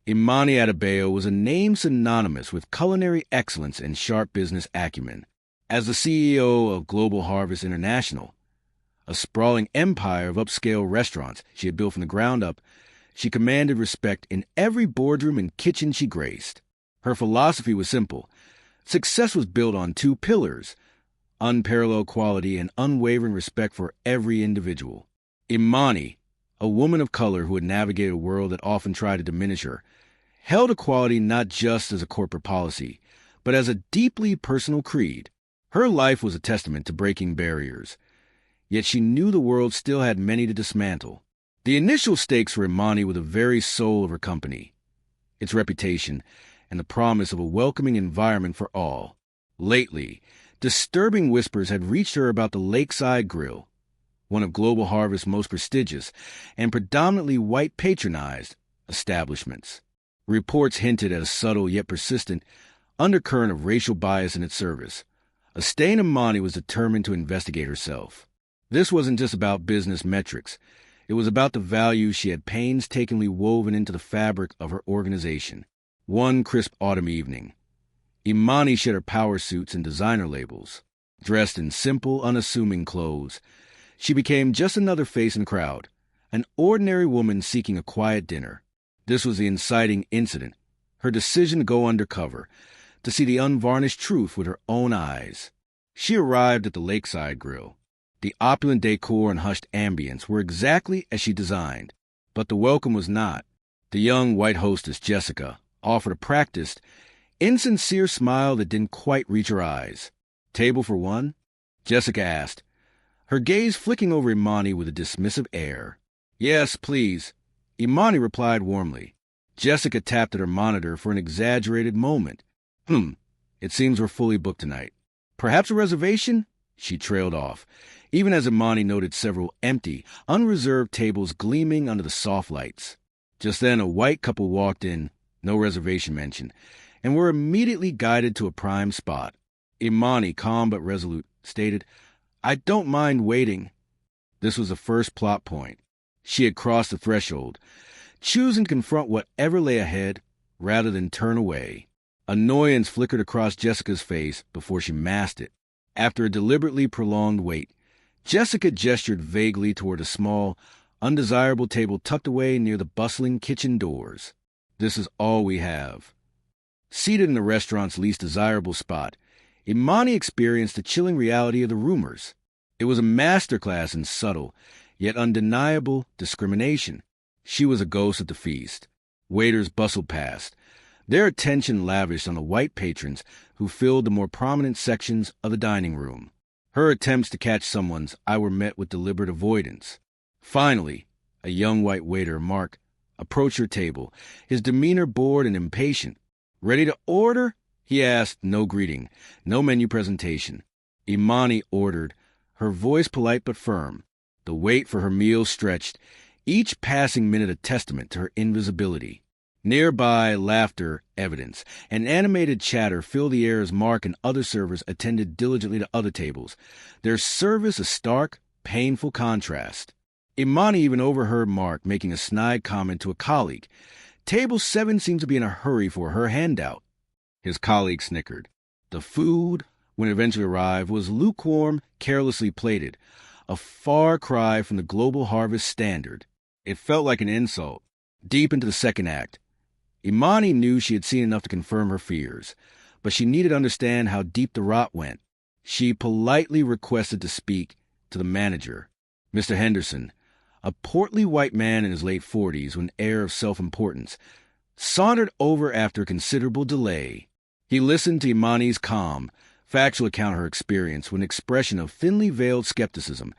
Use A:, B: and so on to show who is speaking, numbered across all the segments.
A: Imani Adebayo was a name synonymous with culinary excellence and sharp business acumen. As the CEO of Global Harvest International, a sprawling empire of upscale restaurants she had built from the ground up, she commanded respect in every boardroom and kitchen she graced. Her philosophy was simple. Success was built on two pillars: unparalleled quality and unwavering respect for every individual. Imani, a woman of color who had navigated a world that often tried to diminish her, held equality not just as a corporate policy, but as a deeply personal creed. Her life was a testament to breaking barriers, yet she knew the world still had many to dismantle. The initial stakes for Imani were the very soul of her company, its reputation, and the promise of a welcoming environment for all. Lately, disturbing whispers had reached her about the Lakeside Grill, one of Global Harvest's most prestigious and predominantly white patronized establishments. Reports hinted at a subtle yet persistent undercurrent of racial bias in its service. A stain Imani was determined to investigate herself. This wasn't just about business metrics. It was about the values she had painstakingly woven into the fabric of her organization. One crisp autumn evening, Imani shed her power suits and designer labels. Dressed in simple, unassuming clothes, she became just another face in the crowd, an ordinary woman seeking a quiet dinner. This was the inciting incident, her decision to go undercover, to see the unvarnished truth with her own eyes. She arrived at the Lakeside Grill. The opulent decor and hushed ambience were exactly as she designed, but the welcome was not. The young white hostess, Jessica, offered a practiced, insincere smile that didn't quite reach her eyes. "Table for one?" Jessica asked, her gaze flicking over Imani with a dismissive air. "Yes, please," Imani replied warmly. Jessica tapped at her monitor for an exaggerated moment. It seems we're fully booked tonight. Perhaps a reservation?" She trailed off, even as Imani noted several empty, unreserved tables gleaming under the soft lights. Just then, a white couple walked in, no reservation mentioned, and were immediately guided to a prime spot. Imani, calm but resolute, stated, "I don't mind waiting." This was the first plot point. She had crossed the threshold, choosing to confront whatever lay ahead rather than turn away. Annoyance flickered across Jessica's face before she masked it. After a deliberately prolonged wait, Jessica gestured vaguely toward a small, undesirable table tucked away near the bustling kitchen doors. "This is all we have." Seated in the restaurant's least desirable spot, Imani experienced the chilling reality of the rumors. It was a masterclass in subtle, yet undeniable discrimination. She was a ghost at the feast. Waiters bustled past, their attention lavished on the white patrons who filled the more prominent sections of the dining room. Her attempts to catch someone's eye were met with deliberate avoidance. Finally, a young white waiter, Mark, approached her table, his demeanor bored and impatient. "Ready to order?" he asked, no greeting, no menu presentation. Imani ordered, her voice polite but firm. The wait for her meal stretched, each passing minute a testament to her invisibility. Nearby, laughter, evidence, and animated chatter filled the air as Mark and other servers attended diligently to other tables, their service a stark, painful contrast. Imani even overheard Mark making a snide comment to a colleague. "Table 7 seemed to be in a hurry for her handout." His colleague snickered. The food, when it eventually arrived, was lukewarm, carelessly plated, a far cry from the Global Harvest standard. It felt like an insult. Deep into the second act, Imani knew she had seen enough to confirm her fears, but she needed to understand how deep the rot went. She politely requested to speak to the manager. Mr. Henderson, a portly white man in his late 40s with an air of self-importance, sauntered over after a considerable delay. He listened to Imani's calm, factual account of her experience with an expression of thinly veiled skepticism,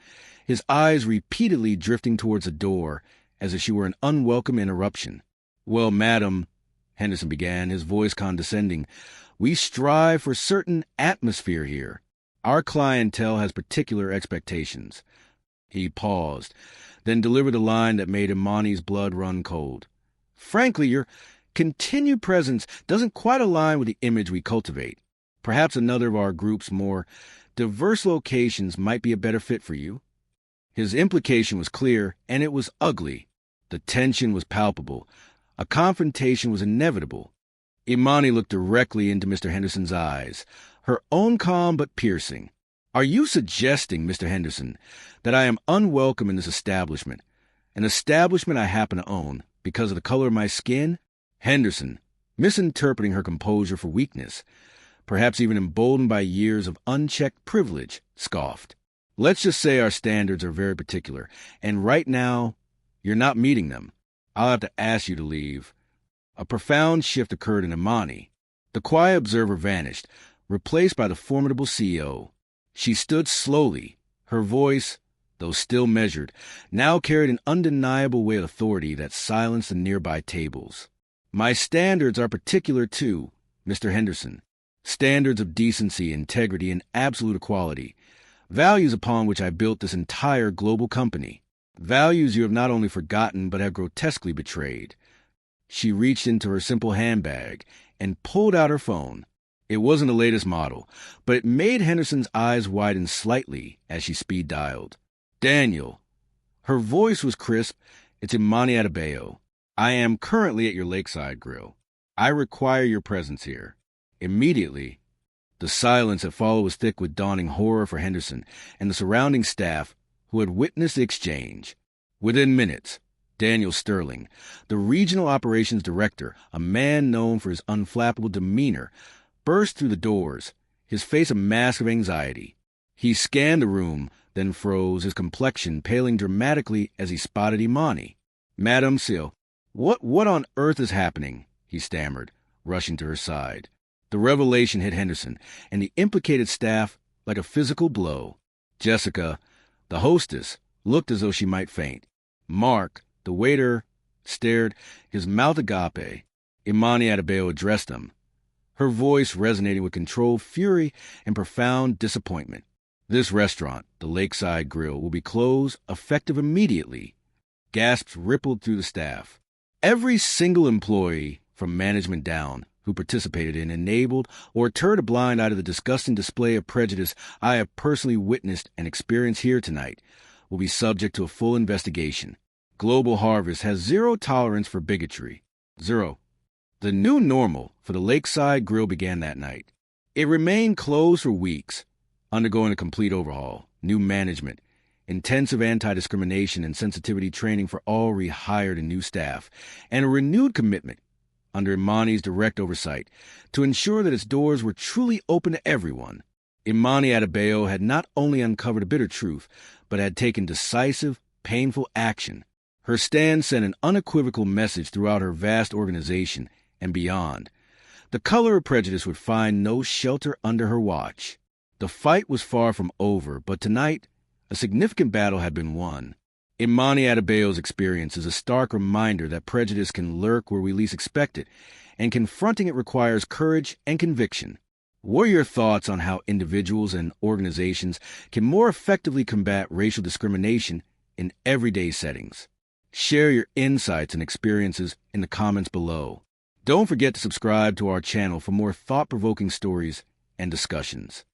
A: his eyes repeatedly drifting towards the door as if she were an unwelcome interruption. "Well, madam," Henderson began, his voice condescending, "we strive for certain atmosphere here. Our clientele has particular expectations." He paused, then delivered a line that made Imani's blood run cold. "Frankly, your continued presence doesn't quite align with the image we cultivate. Perhaps another of our group's more diverse locations might be a better fit for you." His implication was clear, and it was ugly. The tension was palpable, A confrontation was inevitable. Imani looked directly into Mr. Henderson's eyes, her own calm but piercing. "Are you suggesting, Mr. Henderson, that I am unwelcome in this establishment, an establishment I happen to own, because of the color of my skin?" Henderson, misinterpreting her composure for weakness, perhaps even emboldened by years of unchecked privilege, scoffed. "Let's just say our standards are very particular, and right now, you're not meeting them. I'll have to ask you to leave." A profound shift occurred in Imani. The quiet observer vanished, replaced by the formidable CEO. She stood slowly. Her voice, though still measured, now carried an undeniable weight of authority that silenced the nearby tables. "My standards are particular too, Mr. Henderson. Standards of decency, integrity, and absolute equality. Values upon which I built this entire global company. Values you have not only forgotten but have grotesquely betrayed." She reached into her simple handbag and pulled out her phone. It wasn't the latest model, but it made Henderson's eyes widen slightly as she speed-dialed. "Daniel." Her voice was crisp. "It's Imani Adebayo. I am currently at your Lakeside Grill. I require your presence here. Immediately." The silence that followed was thick with dawning horror for Henderson and the surrounding staff who had witnessed the exchange. Within minutes, Daniel Sterling, the regional operations director, a man known for his unflappable demeanor, burst through the doors, his face a mask of anxiety. He scanned the room, then froze, his complexion paling dramatically as he spotted Imani. "Madame Seal, what on earth is happening?" he stammered, rushing to her side. The revelation hit Henderson and the implicated staff like a physical blow. Jessica, the hostess, looked as though she might faint. Mark, the waiter, stared, his mouth agape. Imani Adebayo addressed them, her voice resonating with controlled fury and profound disappointment. "This restaurant, the Lakeside Grill, will be closed, effective immediately." Gasps rippled through the staff. Every single employee, from management down, who participated in, enabled, or turned a blind eye to the disgusting display of prejudice I have personally witnessed and experienced here tonight, will be subject to a full investigation. Global Harvest has zero tolerance for bigotry. Zero. The new normal for the Lakeside Grill began that night. It remained closed for weeks, undergoing a complete overhaul, new management, intensive anti-discrimination and sensitivity training for all rehired and new staff, and a renewed commitment, under Imani's direct oversight, to ensure that its doors were truly open to everyone. Imani Adebayo had not only uncovered a bitter truth, but had taken decisive, painful action. Her stand sent an unequivocal message throughout her vast organization and beyond. The color of prejudice would find no shelter under her watch. The fight was far from over, but tonight, a significant battle had been won. Imani Adebayo's experience is a stark reminder that prejudice can lurk where we least expect it, and confronting it requires courage and conviction. What are your thoughts on how individuals and organizations can more effectively combat racial discrimination in everyday settings? Share your insights and experiences in the comments below. Don't forget to subscribe to our channel for more thought-provoking stories and discussions.